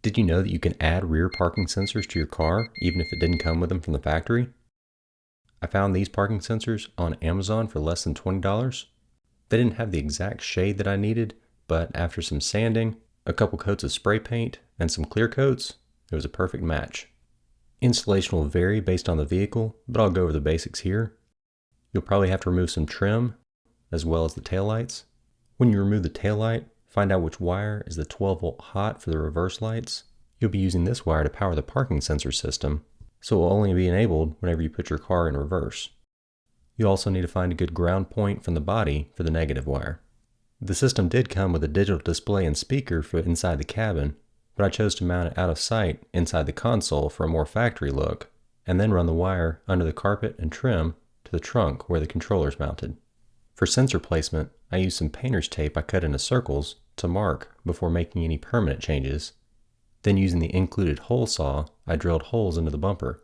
Did you know that you can add rear parking sensors to your car even if it didn't come with them from the factory? I found these parking sensors on Amazon for less than $20. They didn't have the exact shade that I needed, but after some sanding, a couple coats of spray paint, and some clear coats, it was a perfect match. Installation will vary based on the vehicle, but I'll go over the basics here. You'll probably have to remove some trim, as well as the taillights. When you remove the taillight, find out which wire is the 12-volt hot for the reverse lights. You'll be using this wire to power the parking sensor system, so it will only be enabled whenever you put your car in reverse. You also need to find a good ground point from the body for the negative wire. The system did come with a digital display and speaker for inside the cabin, but I chose to mount it out of sight inside the console for a more factory look, and then run the wire under the carpet and trim to the trunk where the controller is mounted. For sensor placement, I used some painter's tape I cut into circles to mark before making any permanent changes. Then using the included hole saw, I drilled holes into the bumper.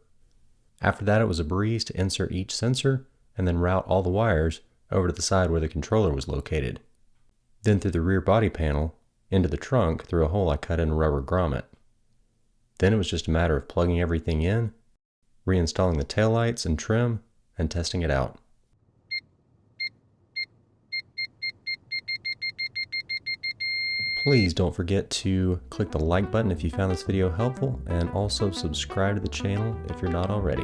After that, it was a breeze to insert each sensor and then route all the wires over to the side where the controller was located. Then through the rear body panel, into the trunk through a hole I cut in a rubber grommet. Then it was just a matter of plugging everything in, reinstalling the taillights and trim, and testing it out. Please don't forget to click the like button if you found this video helpful, and also subscribe to the channel if you're not already.